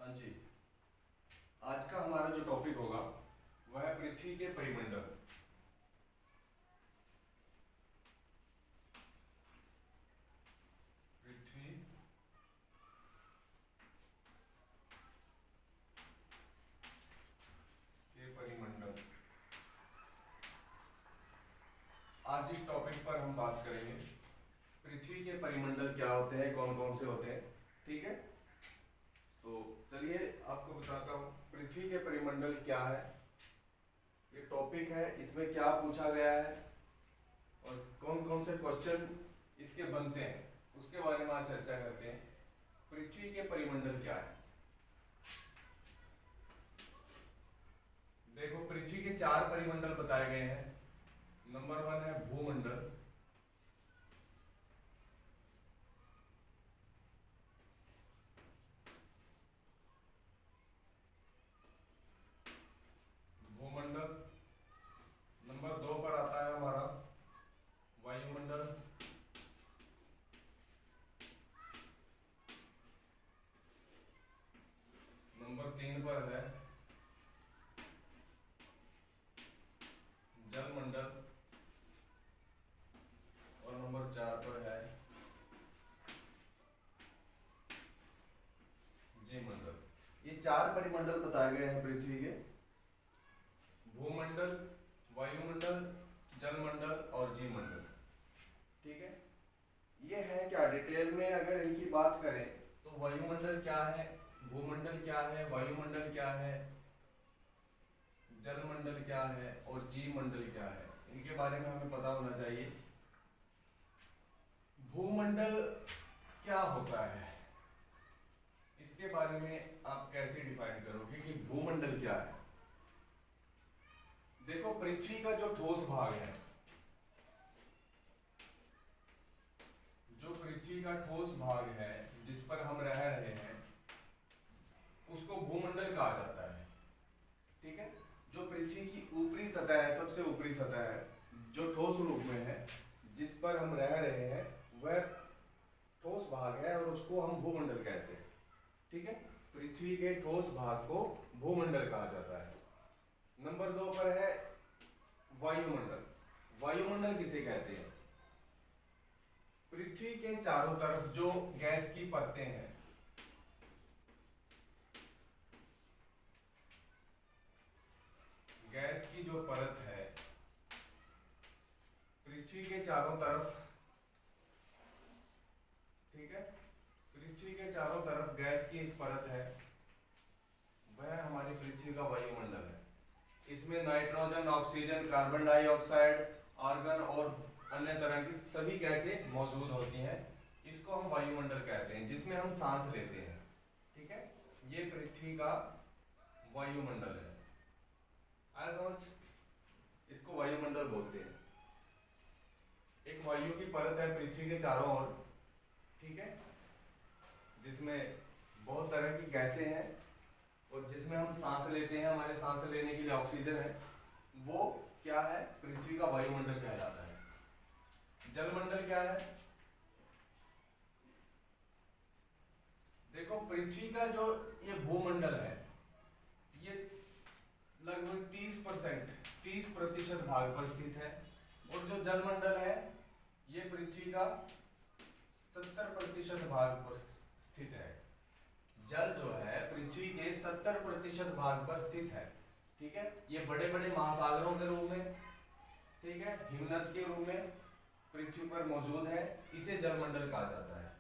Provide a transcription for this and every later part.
हाँ जी। आज का हमारा जो टॉपिक होगा वह है पृथ्वी के परिमंडल। पृथ्वी के परिमंडल। आज इस टॉपिक पर हम बात करेंगे पृथ्वी के परिमंडल क्या होते हैं, कौन कौन से होते हैं। ठीक है, तो चलिए आपको बताता हूँ पृथ्वी के परिमंडल क्या है। ये टॉपिक है, इसमें क्या पूछा गया है और कौन कौन से क्वेश्चन इसके बनते हैं उसके बारे में आज चर्चा करते हैं। पृथ्वी के परिमंडल क्या है। देखो, पृथ्वी के 4 परिमंडल बताए गए हैं। नंबर 1 है भूमंडल। भूमंडल। नंबर 2 पर आता है हमारा वायुमंडल। नंबर 3 पर है जलमंडल। और नंबर 4 पर है जीवमंडल। ये 4 परिमंडल बताए गए हैं पृथ्वी के। भूमंडल, वायुमंडल, जलमंडल और जीवमंडल। ठीक है, ये है क्या डिटेल में अगर इनकी बात करें तो वायुमंडल क्या है, भूमंडल क्या है, वायुमंडल क्या है, जलमंडल क्या है और जीवमंडल क्या है, इनके बारे में हमें पता होना चाहिए। भूमंडल क्या होता है, इसके बारे में आप कैसे डिफाइन करोगे कि भूमंडल क्या है। देखो, पृथ्वी का जो ठोस भाग है, जो पृथ्वी का ठोस भाग है जिस पर हम रह रहे हैं उसको भूमंडल कहा जाता है। ठीक है, जो पृथ्वी की ऊपरी सतह है, सबसे ऊपरी सतह है, जो ठोस रूप में है, जिस पर हम रह रहे हैं, वह ठोस भाग है और उसको हम भूमंडल कहते हैं। ठीक है, पृथ्वी के ठोस भाग को भूमंडल कहा जाता है। नंबर 2 पर है वायुमंडल। वायुमंडल किसे कहते हैं? पृथ्वी के चारों तरफ जो गैस की परतें हैं, गैस की जो परत है पृथ्वी के चारों तरफ, ठीक है, पृथ्वी के चारों तरफ गैस की एक परत है, वह हमारी पृथ्वी का वायुमंडल है। इसमें nitrogen, oxygen, carbon dioxide, argon और अन्य तरह की सभी गैसें मौजूद होती हैं। इसको हम वायुमंडल कहते हैं, जिसमें हम सांस लेते हैं। ठीक है, ये पृथ्वी का वायुमंडल है। आया समझ? इसको वायुमंडल बोलते हैं। एक वायु की परत है पृथ्वी के चारों ओर, ठीक है, जिसमें बहुत तरह की गैसें हैं और जिसमें हम सांस लेते हैं, हमारे सांस लेने के लिए ऑक्सीजन है, वो क्या है? पृथ्वी का वायुमंडल कहलाता है। जलमंडल क्या है? देखो, पृथ्वी का जो ये भूमंडल है, ये लगभग 30% भाग पर स्थित है, और जो जलमंडल है ये पृथ्वी का 70% भाग पर स्थित है। जल जो है पृथ्वी के 70% भाग पर स्थित है। ठीक है, ये बड़े बड़े महासागरों के रूप में, ठीक है, हिमनद के रूप में पृथ्वी पर मौजूद है। इसे जलमंडल कहा जाता है।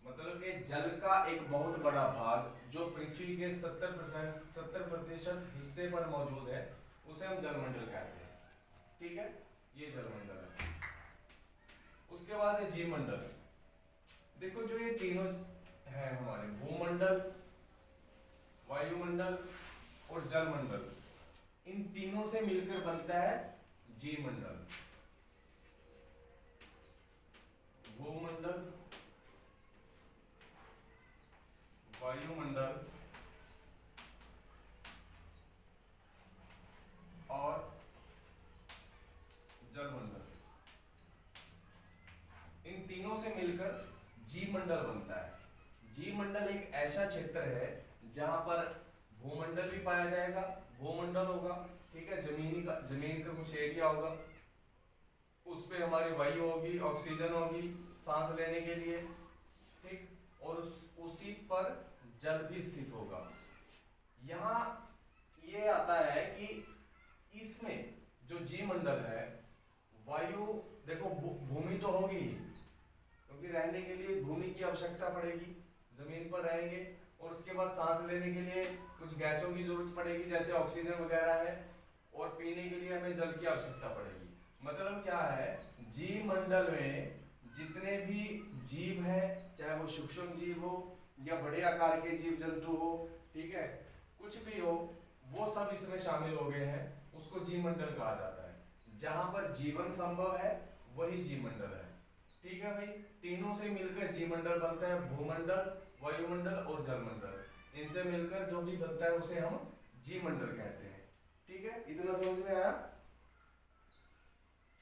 मतलब कि जल का एक बहुत बड़ा भाग जो पृथ्वी के 70% हिस्से पर मौजूद है, उसे हम जलमंडल कहते हैं। ठीक है, ये जलमंडल है। उसके बाद है जीवमंडल। देखो, जो ये तीनों है हमारे भूमंडल, वायुमंडल और जलमंडल, इन तीनों से मिलकर बनता है जीवमंडल। भूमंडल, वायुमंडल और जलमंडल, इन तीनों से मिलकर जीवमंडल बनता है। जीवमंडल एक ऐसा क्षेत्र है जहां पर भूमंडल भी पाया जाएगा, भूमंडल होगा, ठीक है, जमीन का कुछ एरिया होगा, उस पे हमारी वायु होगी, ऑक्सीजन होगी सांस लेने के लिए, ठीक, और उसी पर जल भी स्थित होगा। यहाँ ये आता है कि इसमें जो जीवमंडल है, वायु, देखो भूमि तो होगी ही, क्योंकि रहने के लिए भूमि की आवश्यकता पड़ेगी, जमीन पर रहेंगे, और उसके बाद सांस लेने के लिए कुछ गैसों की जरूरत पड़ेगी जैसे ऑक्सीजन वगैरह है, और पीने के लिए हमें जल की आवश्यकता पड़ेगी। मतलब क्या है, जीव मंडल में जितने भी जीव हैं, चाहे वो सूक्ष्म जीव हो या बड़े आकार के जीव जंतु हो, ठीक है, कुछ भी हो, वो सब इसमें शामिल हो गए हैं, उसको जीव मंडल कहा जाता है। जहां पर जीवन संभव है वही जीव मंडल है, ठीक है भाई। तीनों से मिलकर जीव मंडल बनता है, भूमंडल, वायुमंडल और जलमंडल। इनसे मिलकर जो भी बनता है उसे हम जीव मंडल कहते हैं, ठीक है। इतना समझ में आया।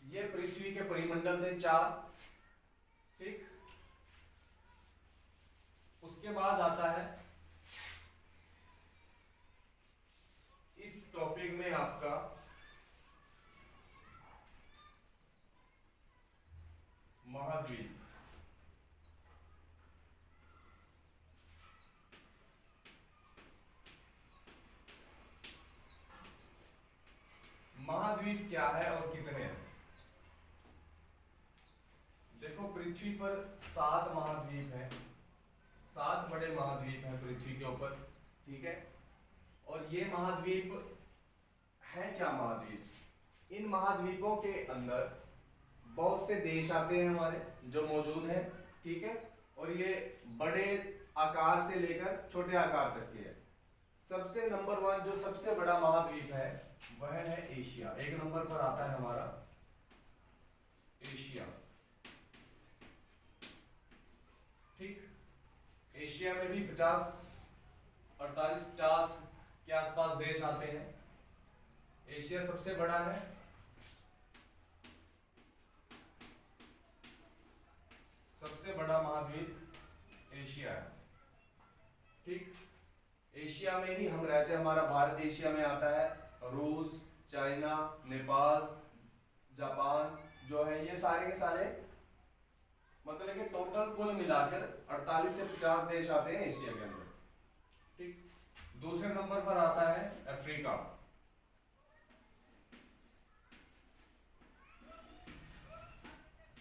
ये पृथ्वी के परिमंडल थे 4, ठीक। उसके बाद आता है इस टॉपिक में आपका महाद्वीप। महाद्वीप क्या है और कितने हैं? देखो पृथ्वी पर 7 महाद्वीप हैं, 7 बड़े महाद्वीप हैं पृथ्वी के ऊपर, ठीक है। और ये महाद्वीप है क्या? महाद्वीप, इन महाद्वीपों के अंदर बहुत से देश आते हैं हमारे जो मौजूद हैं, ठीक है। और ये बड़े आकार से लेकर छोटे आकार तक के है। सबसे नंबर 1 जो सबसे बड़ा महाद्वीप है वह है एशिया। एक नंबर पर आता है हमारा एशिया, ठीक। एशिया में भी 48-50 के आसपास देश आते हैं। एशिया सबसे बड़ा है, सबसे बड़ा महाद्वीप एशिया है, ठीक। एशिया में ही हम रहते हैं, हमारा भारत एशिया में आता है। रूस, चाइना, नेपाल, जापान जो है, ये सारे के सारे मतलब कि टोटल कुल मिलाकर 48 से 50 देश आते हैं एशिया के अंदर, ठीक। दूसरे नंबर पर आता है अफ्रीका।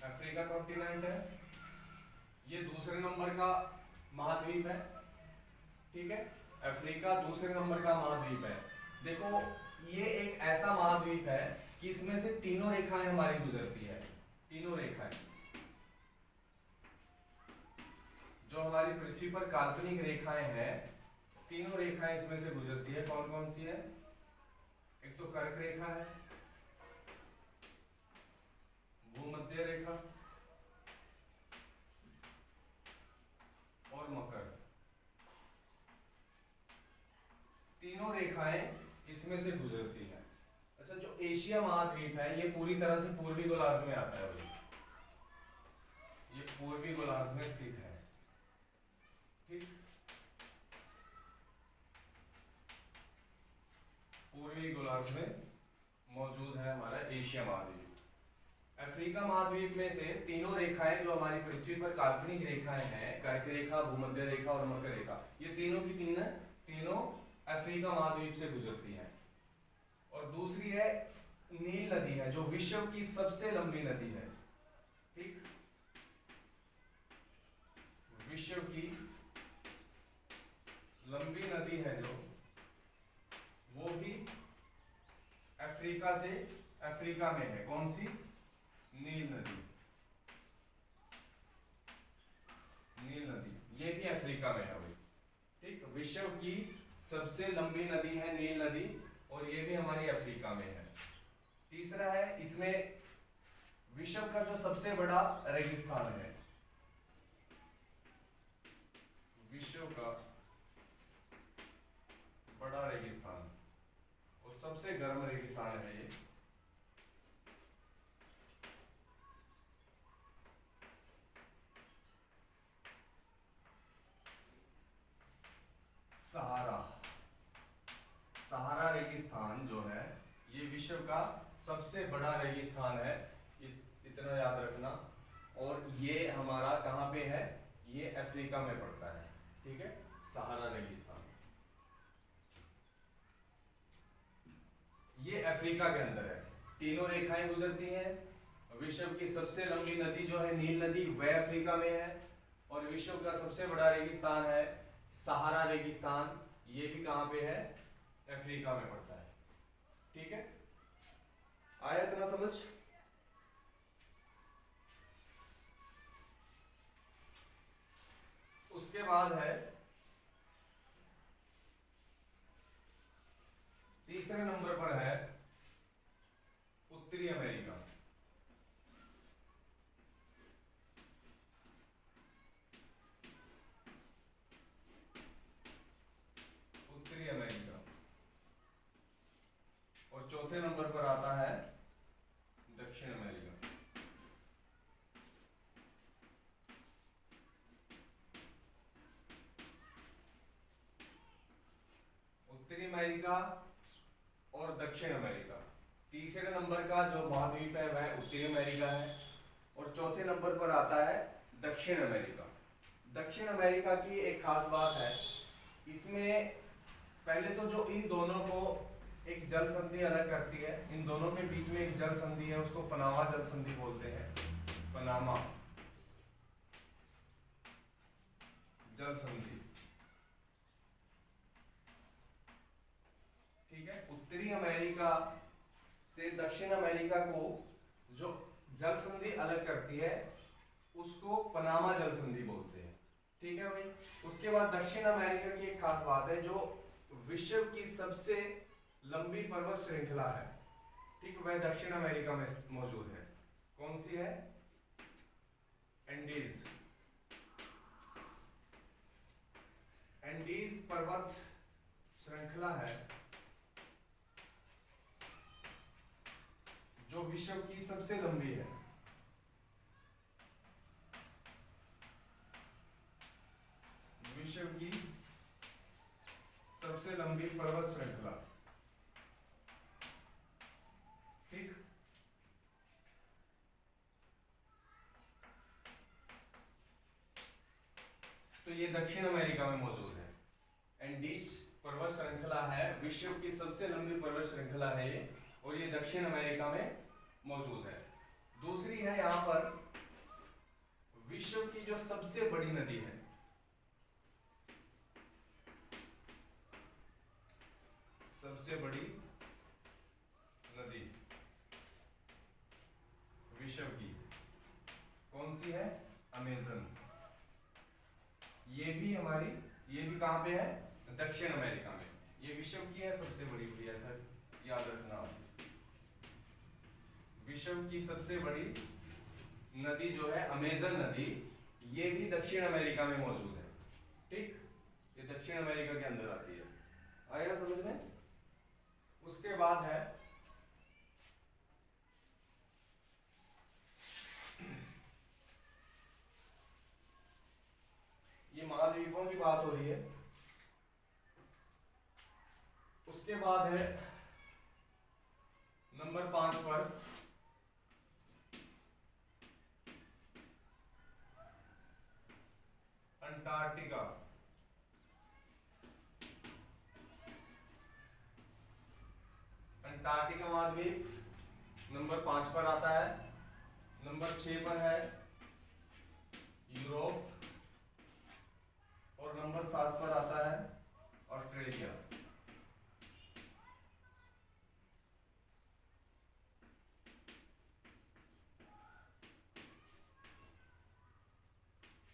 अफ्रीका कॉन्टिनेंट है, ये दूसरे नंबर का महाद्वीप है, ठीक है। अफ्रीका दूसरे नंबर का महाद्वीप है। देखो ये एक ऐसा महाद्वीप है कि इसमें से तीनों रेखाएं हमारी गुजरती है, तीनों रेखाएं जो हमारी पृथ्वी पर काल्पनिक रेखाएं हैं, तीनों रेखाएं इसमें से गुजरती है। कौन कौन सी है? एक तो कर्क रेखा है, भूमध्य रेखा और मकर, तीनों रेखाएं इसमें से गुजरती हैं। अच्छा, जो एशिया महाद्वीप है ये पूरी तरह से पूर्वी गोलार्ध में आता है भाई, ये पूर्वी गोलार्ध में स्थित है, ठीक। पूर्वी गोलार्ध में मौजूद है हमारा एशिया महाद्वीप। अफ्रीका महाद्वीप में से तीनों रेखाएं जो हमारी पृथ्वी पर काल्पनिक रेखाएं हैं, कर्क रेखा, भूमध्य रेखा और मकर रेखा, ये तीनों की तीनों अफ्रीका महाद्वीप से गुजरती हैं। और दूसरी है नील नदी है, जो विश्व की सबसे लंबी नदी है, ठीक। विश्व की लंबी नदी है जो, वो भी अफ्रीका से अफ्रीका में है। कौन सी? नील नदी, नील नदी, ये भी अफ्रीका में है भाई, ठीक। विश्व की सबसे लंबी नदी है नील नदी, और ये भी हमारी अफ्रीका में है। तीसरा है, इसमें विश्व का जो सबसे बड़ा रेगिस्तान है, विश्व का बड़ा रेगिस्तान और सबसे गर्म रेगिस्तान है ये, सहारा ये विश्व का सबसे बड़ा रेगिस्तान है, इतना याद रखना। और ये हमारा कहाँ पे है, ये अफ्रीका में पड़ता है, ठीक है, सहारा रेगिस्तान, ये अफ्रीका के अंदर है। तीनों रेखाएं गुजरती हैं। विश्व की सबसे लंबी नदी जो है नील नदी, वह अफ्रीका में है। और विश्व का सबसे बड़ा रेगिस्तान है सहारा रेगिस्तान, ये भी कहाँ पे है, अफ्रीका में पड़ता है, ठीक है। आया इतना समझ? उसके बाद है तीसरे नंबर पर है उत्तरी अमेरिका। उत्तरी अमेरिका। और चौथे नंबर पर आता है दक्षिण अमेरिका। उत्तरी अमेरिका और दक्षिण अमेरिका। तीसरे नंबर का जो महाद्वीप है वह उत्तरी अमेरिका है। और चौथे नंबर पर आता है दक्षिण अमेरिका। दक्षिण अमेरिका की एक खास बात है, इसमें पहले तो जो इन दोनों को एक जल संधि अलग करती है, इन दोनों के बीच में एक जल संधि है, उसको पनामा जल संधि बोलते हैं, पनामा जल संधि, ठीक है। उत्तरी अमेरिका से दक्षिण अमेरिका को जो जल संधि अलग करती है उसको पनामा जल संधि बोलते हैं, ठीक है भाई। उसके बाद दक्षिण अमेरिका की एक खास बात है, जो विश्व की सबसे लंबी पर्वत श्रृंखला है, ठीक, वह दक्षिण अमेरिका में मौजूद है। कौन सी है? एंडीज। एंडीज पर्वत श्रृंखला है जो विश्व की सबसे लंबी है। विश्व की सबसे लंबी पर्वत श्रृंखला, ठीक। तो ये दक्षिण अमेरिका में मौजूद है। एंडीज पर्वत श्रृंखला है, विश्व की सबसे लंबी पर्वत श्रृंखला है ये, और ये दक्षिण अमेरिका में मौजूद है। दूसरी है यहां पर विश्व की जो सबसे बड़ी नदी है, सबसे बड़ी नदी विश्व की कौन सी है? अमेजन। ये भी हमारी, ये भी कहां पे है? दक्षिण अमेरिका में। ये विश्व की है सबसे बड़ी, ऐसा याद रखना। विश्व की सबसे बड़ी नदी जो है अमेजन नदी, ये भी दक्षिण अमेरिका में मौजूद है, ठीक। ये दक्षिण अमेरिका के अंदर आती है। आएगा समझ में? उसके बाद है ये महाद्वीपों की बात हो रही है। उसके बाद है नंबर 5 पर अंटार्कटिका। अंटार्कटिका महाद्वीप नंबर 5 पर आता है। नंबर 6 पर है यूरोप, और नंबर 7 पर आता है ऑस्ट्रेलिया।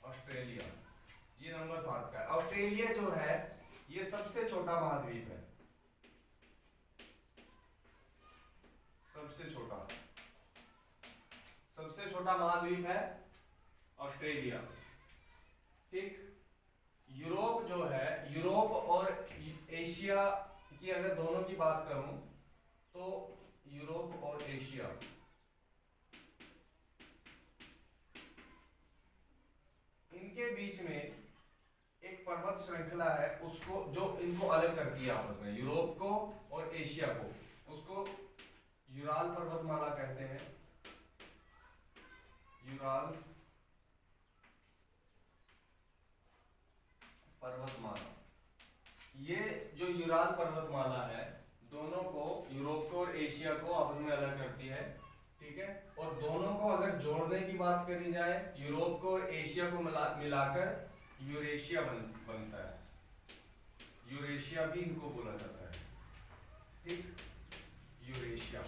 ऑस्ट्रेलिया ये नंबर 7 का है। ऑस्ट्रेलिया जो है ये सबसे छोटा महाद्वीप है, सबसे छोटा महाद्वीप है ऑस्ट्रेलिया, ठीक। यूरोप जो है, यूरोप और एशिया की अगर दोनों की बात करूं तो यूरोप और एशिया, इनके बीच में एक पर्वत श्रृंखला है, उसको जो इनको अलग करती है आपस में, यूरोप को और एशिया को, उसको यूराल पर्वतमाला कहते हैं, यूराल पर्वतमाला। ये जो यूराल पर्वतमाला है दोनों को, यूरोप को और एशिया को आपस में अलग करती है, ठीक है। और दोनों को अगर जोड़ने की बात करी जाए, यूरोप को और एशिया को मिलाकर यूरेशिया बनता है, यूरेशिया भी इनको बोला जाता है, ठीक, यूरेशिया।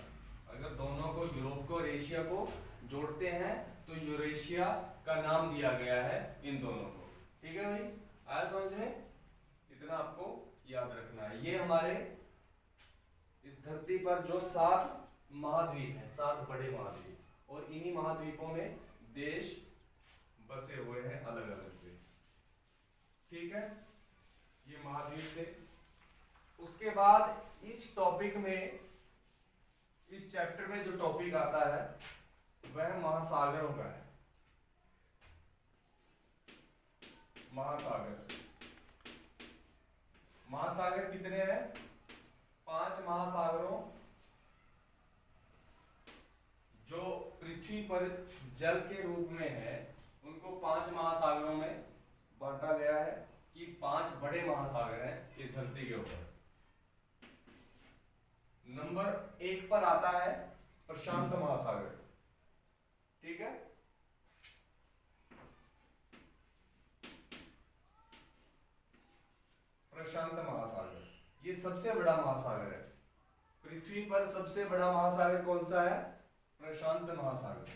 अगर दोनों को, यूरोप को और एशिया को जोड़ते हैं तो यूरेशिया का नाम दिया गया है इन दोनों को, ठीक है भाई, आया समझ में? इतना आपको याद रखना है। ये हमारे इस धरती पर जो 7 महाद्वीप हैं, 7 बड़े महाद्वीप, और इन्हीं महाद्वीपों में देश बसे हुए हैं अलग अलग से, ठीक है। ये महाद्वीप थे। उसके बाद इस टॉपिक में, इस चैप्टर में जो टॉपिक आता है वह महासागरों का है। महासागर, महासागर कितने हैं? 5 महासागरों जो पृथ्वी पर जल के रूप में है उनको 5 महासागरों में बांटा गया है कि 5 बड़े महासागर हैं इस धरती के ऊपर। नंबर 1 पर आता है प्रशांत महासागर, ठीक है। प्रशांत महासागर ये सबसे बड़ा महासागर है पृथ्वी पर। सबसे बड़ा महासागर कौन सा है? प्रशांत महासागर।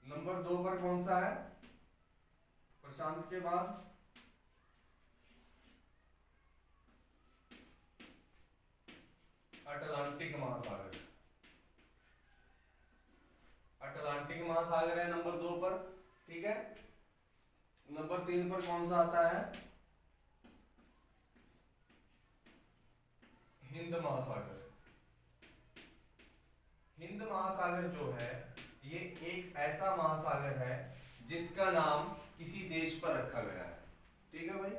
नंबर 2 पर कौन सा है प्रशांत के बाद? अटलांटिक महासागर। अटलांटिक महासागर है नंबर 2 पर, ठीक है। नंबर 3 पर कौन सा आता है? हिंद महासागर। हिंद महासागर जो है ये एक ऐसा महासागर है जिसका नाम किसी देश पर रखा गया है, ठीक है भाई।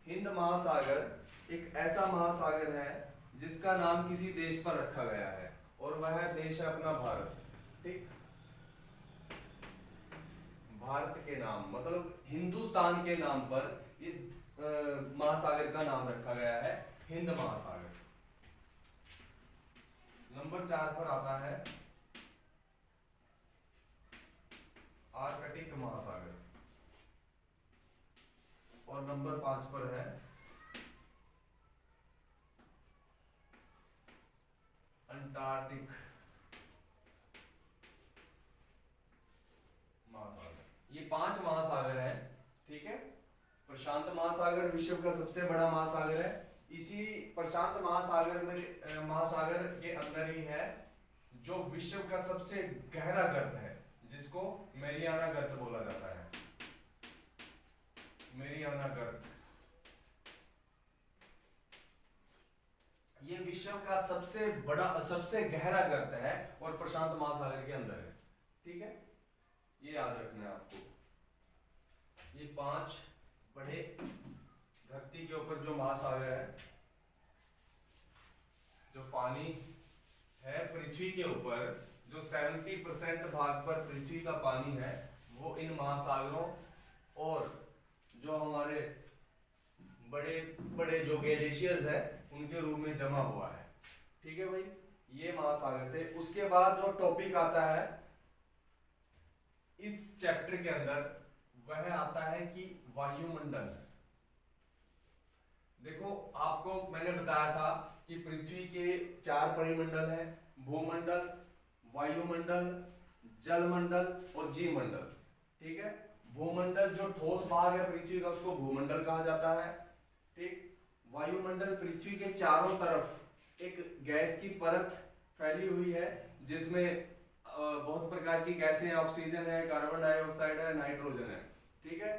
हिंद महासागर एक ऐसा महासागर है जिसका नाम किसी देश पर रखा गया है और वह देश है अपना भारत, ठीक। भारत के नाम मतलब हिंदुस्तान के नाम पर इस महासागर का नाम रखा गया है हिंद महासागर। नंबर 4 पर आता है आर्कटिक महासागर और नंबर 5 पर है अंटार्कटिक महासागर। ये 5 महासागर हैं, ठीक है। प्रशांत महासागर विश्व का सबसे बड़ा महासागर है। इसी प्रशांत महासागर के अंदर ही है जो विश्व का सबसे गहरा गर्त है जिसको मैरियाना गर्त बोला जाता है। मैरियाना गर्त ये विश्व का सबसे बड़ा, सबसे गहरा गर्त है और प्रशांत महासागर के अंदर है, ठीक है। ये याद रखना है आपको। ये 5 बड़े धरती के ऊपर जो महासागर है, जो पानी है पृथ्वी के ऊपर, जो 70% भाग पर पृथ्वी का पानी है वो इन महासागरों और जो हमारे बड़े बड़े जो ग्लेशियर्स है उनके रूप में जमा हुआ है, ठीक है भाई। ये महासागर थे। उसके बाद जो टॉपिक आता है इस चैप्टर के अंदर वह आता है कि वायुमंडल। देखो आपको मैंने बताया था कि पृथ्वी के 4 परिमंडल हैं, भूमंडल, वायुमंडल, जलमंडल और जीवमंडल, ठीक है। भूमंडल जो ठोस भाग है पृथ्वी का उसको भूमंडल कहा जाता है, ठीक। वायुमंडल पृथ्वी के चारों तरफ एक गैस की परत फैली हुई है जिसमें बहुत प्रकार की गैसें, ऑक्सीजन है, कार्बन डाइऑक्साइड है, नाइट्रोजन है, ठीक है।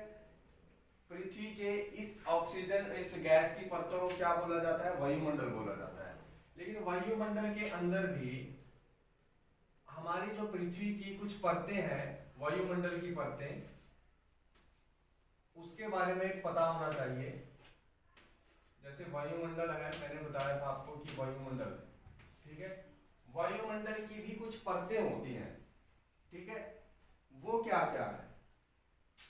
पृथ्वी के इस ऑक्सीजन, इस गैस की परतों को क्या बोला जाता है? वायुमंडल बोला जाता है। लेकिन वायुमंडल के अंदर भी हमारी जो पृथ्वी की कुछ परतें हैं, वायुमंडल की परतें, उसके बारे में पता होना चाहिए। जैसे वायुमंडल है, मैंने बताया था आपको कि वायुमंडल, ठीक है। वायुमंडल की भी कुछ परतें होती हैं, ठीक है। वो क्या क्या है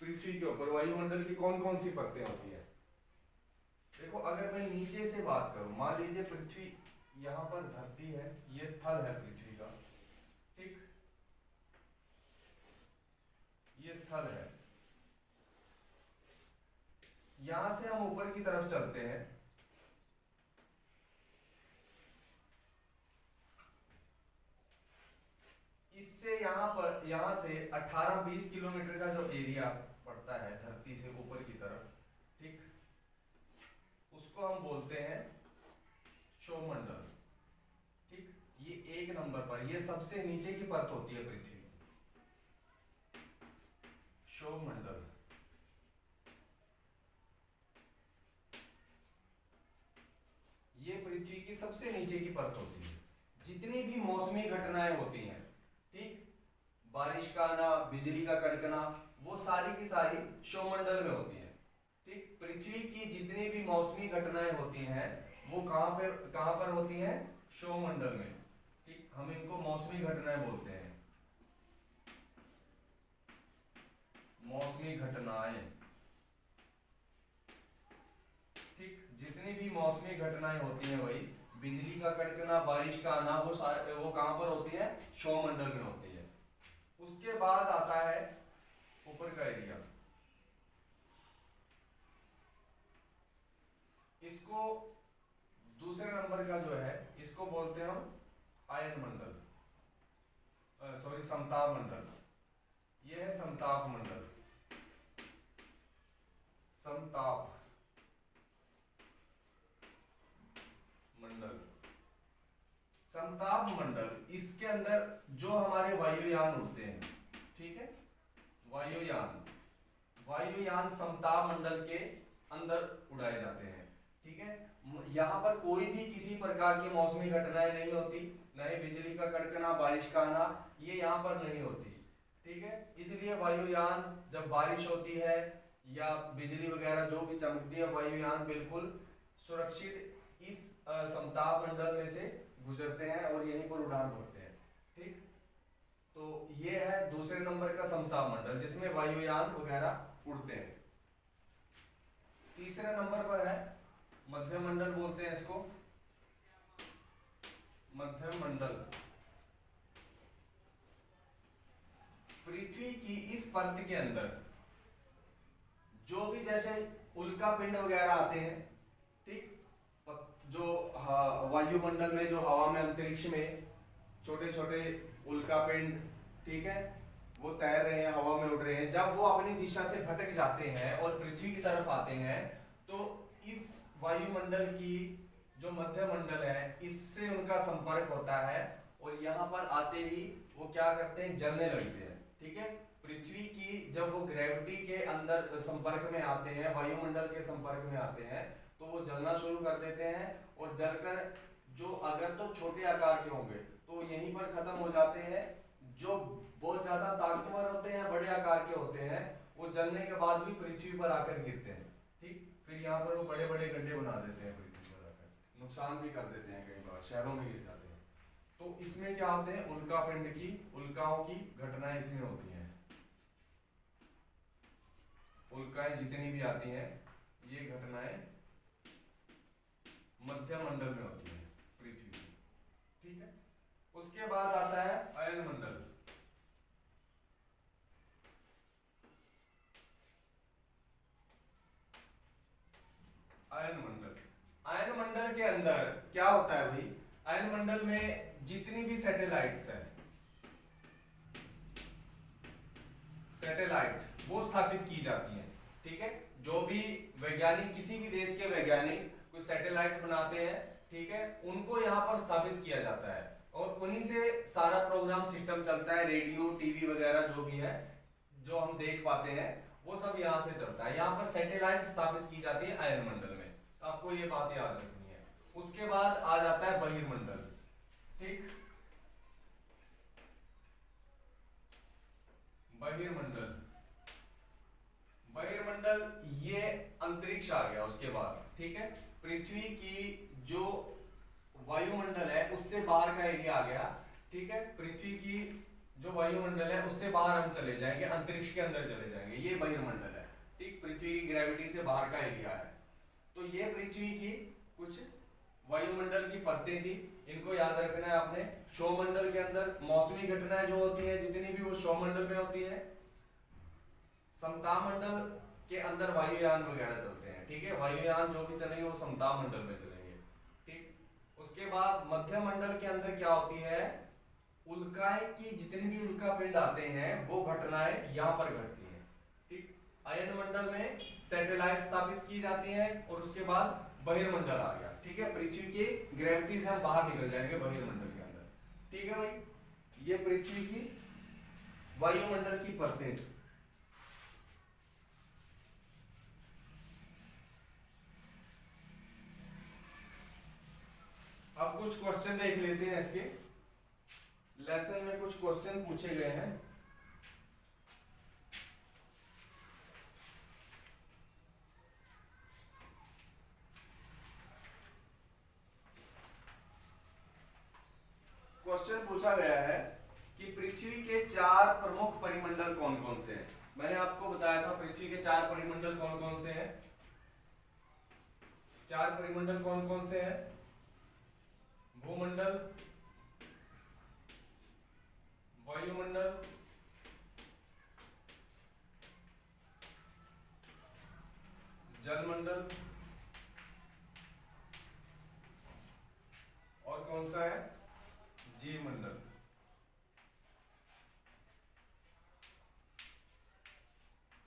पृथ्वी के ऊपर, वायुमंडल की कौन कौन सी परतें होती हैं। देखो अगर मैं नीचे से बात करूं, मान लीजिए पृथ्वी यहां पर धरती है, ये स्थल है पृथ्वी का, ठीक, ये स्थल है। यहां से हम ऊपर की तरफ चलते हैं, इससे यहां से 18-20 किलोमीटर का जो एरिया पड़ता है धरती से ऊपर की तरफ, ठीक, उसको हम बोलते हैं क्षोमंडल, ठीक। ये एक नंबर पर, ये सबसे नीचे की परत होती है पृथ्वी की, क्षोमंडल। ये पृथ्वी की सबसे नीचे की परत होती है। जितनी भी मौसमी घटनाएं होती हैं, ठीक, बारिश का आना, बिजली का कड़कना, वो सारी की सारी क्षोमंडल में होती है, ठीक। पृथ्वी की जितनी भी मौसमी घटनाएं होती हैं वो कहां पर होती हैं, क्षोमंडल में, ठीक। हम इनको मौसमी घटनाएं बोलते हैं, मौसमी घटनाएं, ठीक। जितनी भी मौसमी घटनाएं होती हैं, वही बिजली का कड़कना, बारिश का आना, वो कहां पर होती है, क्षोमंडल में होती है। उसके बाद आता है ऊपर का एरिया, इसको दूसरे नंबर का जो है, इसको बोलते हैं हम आयन मंडल, सॉरी समताप मंडल। यह है समताप मंडल, समताप मंडल, समताप मंडल। इसके अंदर जो हमारे वायुयान उड़ते हैं, ठीक है, वायुयान समताप मंडल के अंदर उड़ाए जाते हैं, ठीक है। यहाँ पर कोई भी किसी प्रकार की मौसमी घटनाएं नहीं होती, न ही बिजली का कड़कना, बारिश का आना, ये यहाँ पर नहीं होती, ठीक है। इसलिए वायुयान जब बारिश होती है या बिजली वगैरह जो भी चमकती है, वायुयान बिल्कुल सुरक्षित इस समताप मंडल में से गुजरते हैं और यहीं पर उड़ान भरते हैं, ठीक। तो ये है दूसरे नंबर का समताप मंडल, जिसमें वायुयान वगैरह उड़ते हैं। तीसरे नंबर पर है मध्यम मंडल, बोलते हैं इसको मध्यम मंडल। पृथ्वी की इस परत के अंदर जो भी जैसे उल्का पिंड वगैरह आते हैं, ठीक, जो वायुमंडल में, जो हवा में, अंतरिक्ष में छोटे छोटे उल्का पिंड, ठीक है, वो तैर रहे हैं, हवा में उड़ रहे हैं, जब वो अपनी दिशा से भटक जाते हैं और पृथ्वी की तरफ आते हैं, तो इस वायुमंडल की जो मध्य मंडल है, इससे उनका संपर्क होता है और यहाँ पर आते ही वो क्या करते हैं, जलने लगते हैं, ठीक है। पृथ्वी की जब वो ग्रेविटी के अंदर संपर्क में आते हैं, वायुमंडल के संपर्क में आते हैं, तो वो जलना शुरू कर देते हैं और जलकर जो अगर तो छोटे आकार के होंगे तो यहीं पर खत्म हो जाते हैं, जो बहुत ज्यादा ताकतवर होते हैं, बड़े आकार के होते हैं, वो जलने के बाद भी पृथ्वी पर आकर गिरते हैं, ठीक। फिर यहाँ पर वो बड़े बड़े गड्ढे बना देते हैं पृथ्वी पर आकर, नुकसान भी कर देते हैं, कई बार शहरों में गिर जाते हैं। तो इसमें क्या होते हैं, उल्का पिंड की, उल्काओं की घटनाएं इसमें होती हैं। उल्काएं जितनी भी आती हैं, ये घटनाएं मध्य मंडल में होती है पृथ्वी की, ठीक है। उसके बाद आता है अयन मंडल। अयन मंडल, अयन मंडल के अंदर क्या होता है भाई, अयन मंडल में जितनी भी सैटेलाइट्स हैं, सैटेलाइट वो स्थापित की जाती हैं, ठीक है। जो भी वैज्ञानिक, किसी भी देश के वैज्ञानिक कुछ सैटेलाइट बनाते हैं, ठीक है, उनको यहाँ पर स्थापित किया जाता है और उन्हीं से सारा प्रोग्राम सिस्टम चलता है, रेडियो, टीवी वगैरह जो भी है, जो हम देख पाते हैं, वो सब यहाँ से चलता है। यहाँ पर सैटेलाइट स्थापित की जाती है अयन मंडल में, आपको ये बात याद रखनी है। उसके बाद आ जाता है बहिर्मंडल, ठीक, बहिर्मंडल। बहिर्मंडल ये अंतरिक्ष आ गया उसके बाद, ठीक है। पृथ्वी की जो वायुमंडल है उससे बाहर का एरिया आ गया, ठीक है। पृथ्वी की जो वायुमंडल है उससे बाहर हम चले जाएंगे, अंतरिक्ष के अंदर चले जाएंगे, ये वायुमंडल है, ठीक। पृथ्वी की ग्रेविटी से बाहर का एरिया है। तो ये पृथ्वी की कुछ वायुमंडल की परतें थी, इनको याद रखना है आपने। सौरमंडल के अंदर मौसमी घटनाएं जो होती है जितनी भी, वो सौरमंडल में होती है। समतापमंडल के अंदर वायुयान वगैरह चलते हैं, ठीक है। वायुयान जो भी चलेंगे वो समतापमंडल में चलेंगे, ठीक। उसके बाद मध्यमंडल के अंदर क्या होती है, उल्काएं की जितनी भी उल्का पिंड आते हैं वो घटनाएं यहाँ पर घटती हैं, ठीक। अयन मंडल में सैटेलाइट स्थापित की जाती हैं और उसके बाद बहिर्मंडल आ गया, ठीक है। पृथ्वी की ग्रेविटी से हम बाहर निकल जाएंगे बहिर्मंडल के अंदर, ठीक है भाई। ये पृथ्वी की वायुमंडल की परतें थी। अब कुछ क्वेश्चन देख लेते हैं इसके। लेसन में कुछ क्वेश्चन पूछे गए हैं। क्वेश्चन पूछा गया है कि पृथ्वी के 4 प्रमुख परिमंडल कौन कौन से हैं। मैंने आपको बताया था पृथ्वी के 4 परिमंडल कौन कौन से हैं। 4 परिमंडल कौन कौन से हैं? भूमंडल, वायुमंडल, जलमंडल और कौन सा है, जीवमंडल।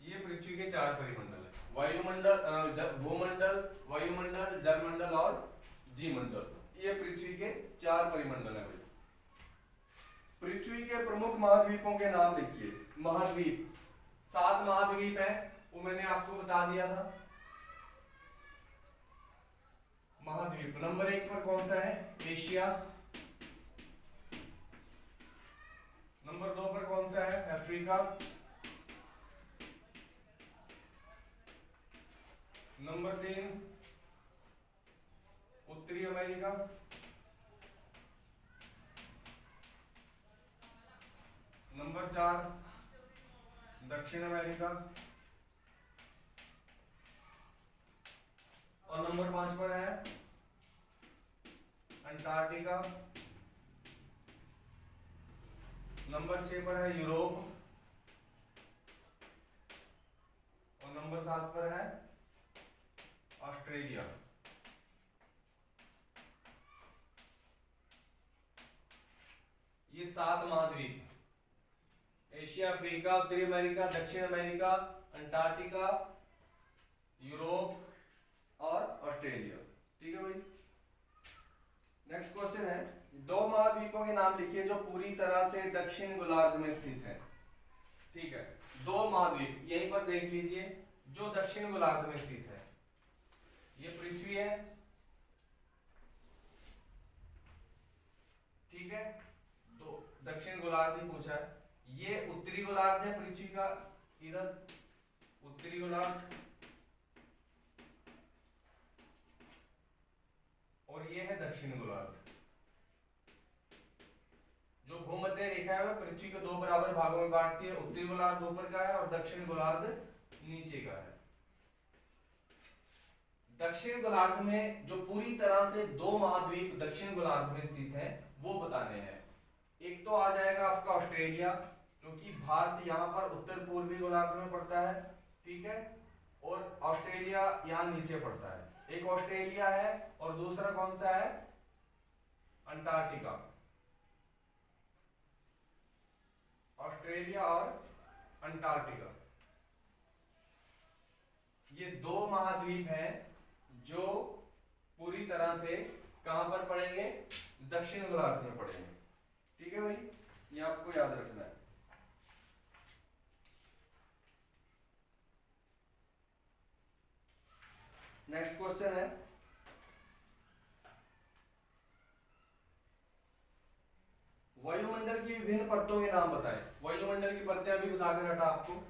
ये पृथ्वी के 4 परिमंडल है, वायुमंडल, भूमंडल, वायुमंडल, जलमंडल और जीवमंडल। ये पृथ्वी के 4 परिमंडल है भाई। पृथ्वी के प्रमुख महाद्वीपों के नाम लिखिए। महाद्वीप 7 महाद्वीप है, वो मैंने आपको बता दिया था। महाद्वीप नंबर 1 पर कौन सा है, एशिया। नंबर 2 पर कौन सा है, अफ्रीका। नंबर 3 उत्तरी अमेरिका। नंबर 4 दक्षिण अमेरिका। और नंबर 5 पर है अंटार्कटिका। नंबर 6 पर है यूरोप। और नंबर 7 पर है ऑस्ट्रेलिया। ये 7 महाद्वीप, एशिया, अफ्रीका, उत्तरी अमेरिका, दक्षिण अमेरिका, अंटार्कटिका, यूरोप और ऑस्ट्रेलिया, ठीक है भाई। नेक्स्ट क्वेश्चन है, 2 महाद्वीपों के नाम लिखिए जो पूरी तरह से दक्षिण गोलार्ध में स्थित है, ठीक है। 2 महाद्वीप यहीं पर देख लीजिए जो दक्षिण गोलार्ध में स्थित है। ये पृथ्वी है, ठीक है। तो दक्षिण गोलार्ध ही पूछा है। ये उत्तरी गोलार्ध है पृथ्वी का, इधर उत्तरी गोलार्ध, और ये है दक्षिण गोलार्ध। जो भूमध्य रेखा है वह पृथ्वी को 2 बराबर भागों में बांटती है। उत्तरी गोलार्ध ऊपर का है और दक्षिण गोलार्ध नीचे का है। दक्षिण गोलार्ध में जो पूरी तरह से 2 महाद्वीप दक्षिण गोलार्ध में स्थित हैं वो बताने हैं। एक तो आ जाएगा आपका ऑस्ट्रेलिया, क्योंकि भारत यहाँ पर उत्तर पूर्वी गोलार्ध में पड़ता है, ठीक है। और ऑस्ट्रेलिया यहाँ नीचे पड़ता है। एक ऑस्ट्रेलिया है और दूसरा कौन सा है, अंटार्कटिका। ऑस्ट्रेलिया और अंटार्कटिका ये 2 महाद्वीप हैं जो पूरी तरह से कहां पर पड़ेंगे, दक्षिण गोलार्ध में पड़ेंगे, ठीक है भाई। ये आपको याद रखना है। नेक्स्ट क्वेश्चन है, वायुमंडल की विभिन्न परतों के नाम बताएं। वायुमंडल की परतें अभी बताकर हटा आपको।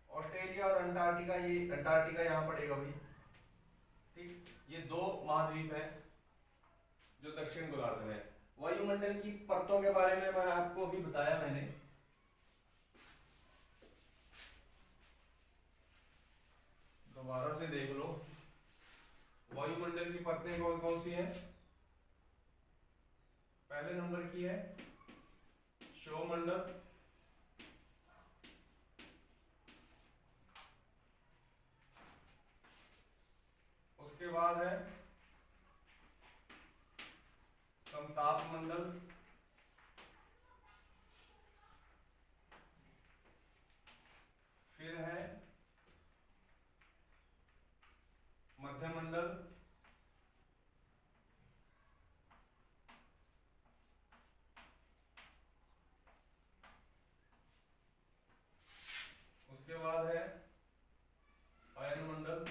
ऑस्ट्रेलिया और अंटार्कटिका, ये अंटार्कटिका यहां पड़ेगा भाई, ठीक। ये 2 महाद्वीप है, जो दक्षिण गोलार्ध में है। वायुमंडल की परतों के बारे में मैं आपको अभी बताया मैंने। दोबारा से देख लो, वायुमंडल की परतें कौन कौन सी हैं। पहले नंबर की है क्षोमंडल, उसके बाद है समताप मंडल, फिर है मध्यमंडल, उसके बाद है अयन मंडल,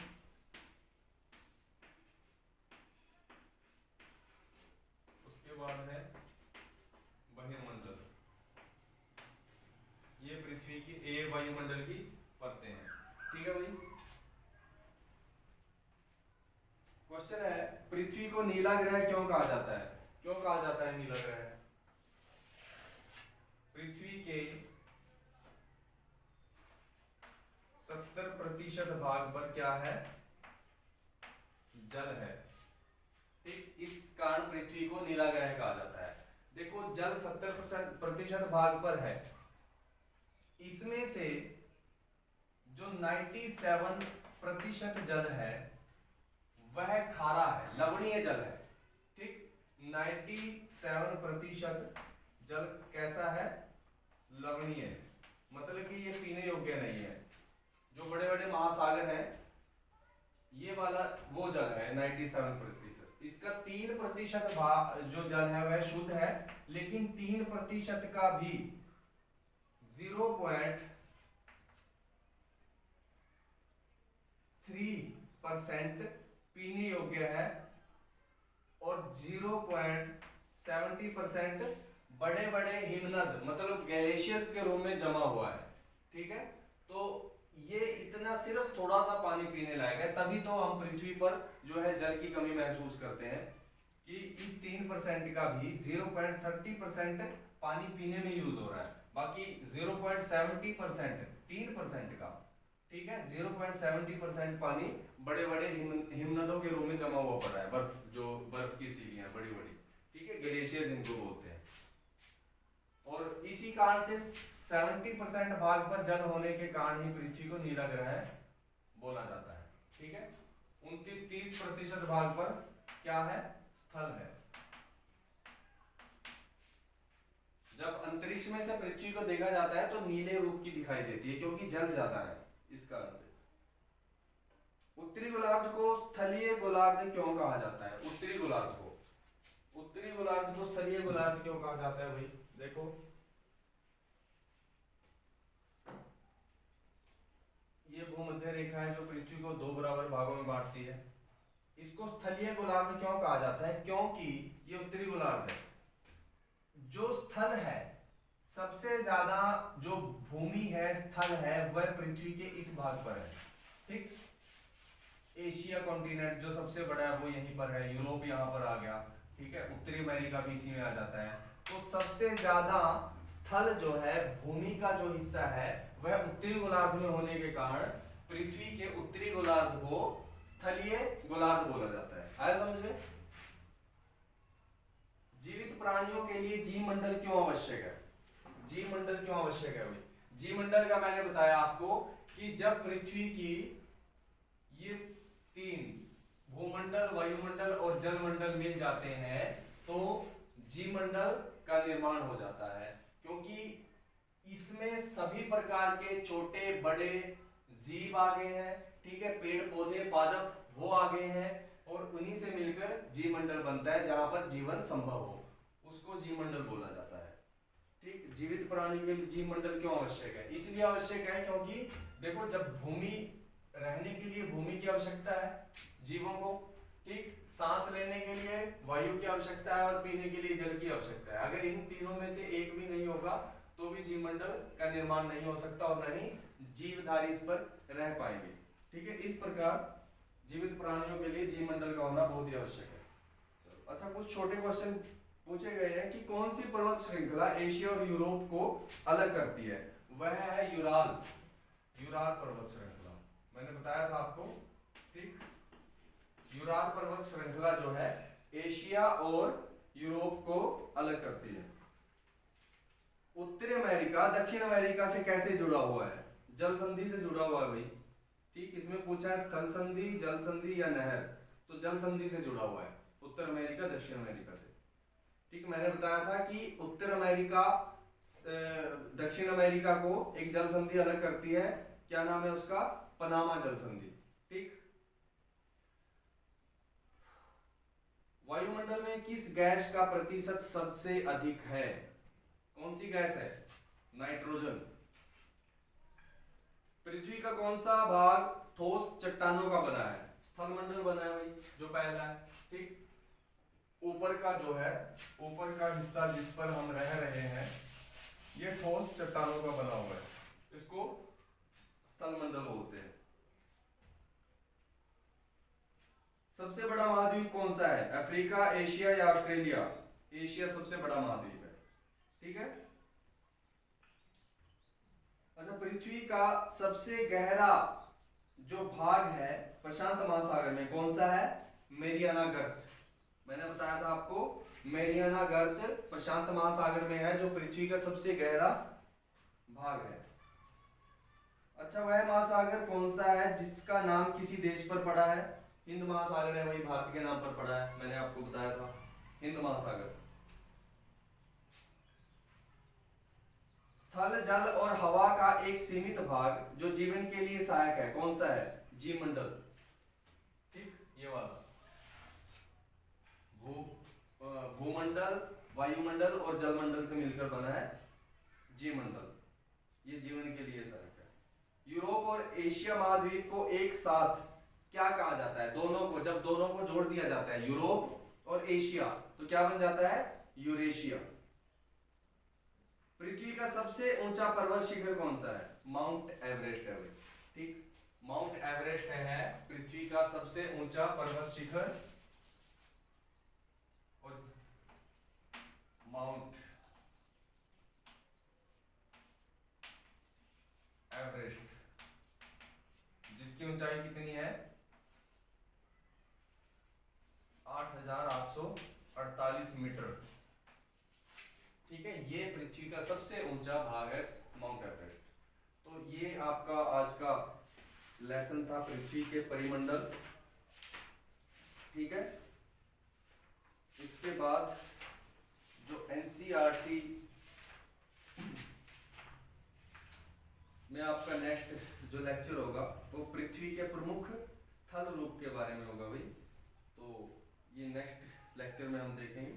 उसके बाद है बहिर्मंडल। ये पृथ्वी की वायुमंडल की परतें हैं। ठीक है भाई। क्वेश्चन है पृथ्वी को नीला ग्रह क्यों कहा जाता है? क्यों कहा जाता है नीला ग्रह? पृथ्वी के 70% भाग पर क्या है? जल है। ठीक, इस कारण पृथ्वी को नीला ग्रह कहा जाता है। देखो जल 70% भाग पर है, इसमें से जो 97% जल है वह खारा है, लवणीय जल है। ठीक, 97% जल कैसा है? लवणीय, मतलब कि ये पीने योग्य नहीं है। जो बड़े बड़े महासागर हैं, ये वाला वो जल है 97%। इसका 3% जो जल है वह शुद्ध है, लेकिन 3% का भी 0.3% पीने योग्य है और 0.70% बड़े बड़े हिमनद मतलब ग्लेशियर्स के रूप में जमा हुआ है। ठीक है, तो ये इतना सिर्फ थोड़ा सा पानी पीने लायक है। तभी तो हम पृथ्वी पर जो है जल की कमी महसूस करते हैं कि इस 3% का भी 0.30% पानी पीने में यूज हो रहा है, बाकी 0.70% 3% का, ठीक है, 0.70% पानी बड़े बड़े हिमनदों के रूप में जमा हुआ पड़ा है। बर्फ की सीलियां बड़ी बड़ी, ठीक है, ग्लेशियर्स इनको बोलते हैं। और इसी कारण से 70% भाग पर जल होने के कारण ही पृथ्वी को नीला ग्रह बोला जाता है। ठीक है, 29-30% भाग पर क्या है? स्थल है। जब अंतरिक्ष में से पृथ्वी को देखा जाता है तो नीले रूप की दिखाई देती है, क्योंकि जल ज्यादा है इस कारण से। उत्तरी गोलार्ध को स्थलीय गोलार्ध क्यों कहा जाता है? उत्तरी गोलार्ध को स्थलीय गोलार्ध क्यों कहा जाता है भाई? देखो ये भूमध्य रेखा है जो पृथ्वी को 2 बराबर भागों में बांटती है। इसको स्थलीय गोलार्ध क्यों कहा जाता है? क्योंकि ये उत्तरी गोलार्ध है, जो स्थल है सबसे ज्यादा जो भूमि है, स्थल है, वह पृथ्वी के इस भाग पर है। ठीक, एशिया कॉन्टिनेंट जो सबसे बड़ा है वो यहीं पर है, यूरोप यहाँ पर आ गया, ठीक है, उत्तरी अमेरिका भी इसी में आ जाता है। तो सबसे ज्यादा स्थल जो है, भूमि का जो हिस्सा है वह उत्तरी गोलार्ध में होने के कारण पृथ्वी के उत्तरी गोलार्ध को स्थलीय गोलार्ध बोला जाता है। आया समझ में? जीवित प्राणियों के लिए जीव मंडल क्यों आवश्यक है? जीव मंडल क्यों आवश्यक है भाई? जीव मंडल का मैंने बताया आपको कि जब पृथ्वी की ये 3 भूमंडल, वायुमंडल और जलमंडल मिल जाते हैं तो जीव मंडल का निर्माण हो जाता है, क्योंकि इसमें सभी प्रकार के छोटे बड़े जीव आ गए हैं। ठीक है, पेड़ पौधे पादप वो आ गए हैं और उन्हीं से मिलकर जीव मंडल बनता है, जहां पर जीवन संभव हो उसको जीव मंडल बोला जाता है। ठीक, जीवित प्राणी के लिए जीव मंडल क्यों आवश्यक है? इसलिए आवश्यक है क्योंकि देखो, जब भूमि रहने के लिए भूमि की आवश्यकता है जीवों को, ठीक, सांस लेने के लिए वायु की आवश्यकता है और पीने के लिए जल की आवश्यकता है। अगर इन तीनों में से एक भी नहीं होगा तो भी जीवमंडल का निर्माण नहीं हो सकता और न ही जीवधारी इस पर रह पाएंगे। ठीक है, इस प्रकार जीवित प्राणियों के लिए जीवमंडल का होना बहुत ही आवश्यक है। चलो। अच्छा कुछ छोटे क्वेश्चन पूछे गए हैं कि कौन सी पर्वत श्रृंखला एशिया और यूरोप को अलग करती है? वह है यूराल, यूराल पर्वत श्रृंखला। मैंने बताया था आपको, ठीक। यूराल पर्वत श्रृंखला जो है एशिया और यूरोप को अलग करती है। उत्तरी अमेरिका दक्षिण अमेरिका से कैसे जुड़ा हुआ है? जल संधि से जुड़ा हुआ है भाई, ठीक। इसमें पूछा है स्थल संधि, जल संधि या नहर, तो जल संधि से जुड़ा हुआ है उत्तर अमेरिका दक्षिण अमेरिका से, ठीक। मैंने बताया था कि उत्तर अमेरिका दक्षिण अमेरिका को एक जल संधि अलग करती है, क्या नाम है उसका? पनामा जल संधि, ठीक। वायुमंडल में किस गैस का प्रतिशत सबसे अधिक है? कौन सी गैस है? नाइट्रोजन। पृथ्वी का कौन सा भाग ठोस चट्टानों का बना है? स्थलमंडल बना है भाई, जो पहला है, ठीक। ऊपर का जो है, ऊपर का हिस्सा जिस पर हम रह रहे हैं, ये ठोस चट्टानों का बना हुआ है, इसको स्थलमंडल बोलते हैं। सबसे बड़ा महाद्वीप कौन सा है? अफ्रीका, एशिया या ऑस्ट्रेलिया? एशिया सबसे बड़ा महाद्वीप है, ठीक है। अच्छा, पृथ्वी का सबसे गहरा जो भाग है प्रशांत महासागर में कौन सा है? मेरियाना गर्त। मैंने बताया था आपको, मेरियाना गर्त प्रशांत महासागर में है, जो पृथ्वी का सबसे गहरा भाग है। अच्छा, वह महासागर कौन सा है जिसका नाम किसी देश पर पड़ा है? हिंद महासागर है भाई, भारत के नाम पर पड़ा है, मैंने आपको बताया था, हिंद महासागर। स्थल, जल और हवा का एक सीमित भाग जो जीवन के लिए सहायक है, कौन सा है? जीवमंडल, ठीक। ये वाला भूमंडल, वायुमंडल और जलमंडल से मिलकर बना है जीवमंडल, ये जीवन के लिए सहायक है। यूरोप और एशिया महाद्वीप को एक साथ क्या कहा जाता है? दोनों को, जब दोनों को जोड़ दिया जाता है, यूरोप और एशिया, तो क्या बन जाता है? यूरेशिया। पृथ्वी का सबसे ऊंचा पर्वत शिखर कौन सा है? माउंट एवरेस्ट है, ठीक। माउंट एवरेस्ट है पृथ्वी का सबसे ऊंचा पर्वत शिखर, और माउंट एवरेस्ट, जिसकी ऊंचाई कितनी है? 8,848 मीटर, ठीक है। ये पृथ्वी का सबसे ऊंचा भाग है माउंट एवरेस्ट। तो ये आपका आज का लेसन था पृथ्वी के परिमंडल, ठीक है। इसके बाद जो एनसीईआरटी में आपका नेक्स्ट जो लेक्चर होगा वो पृथ्वी के प्रमुख स्थल रूप के बारे में होगा भाई। तो ये नेक्स्ट लेक्चर में हम देखेंगे।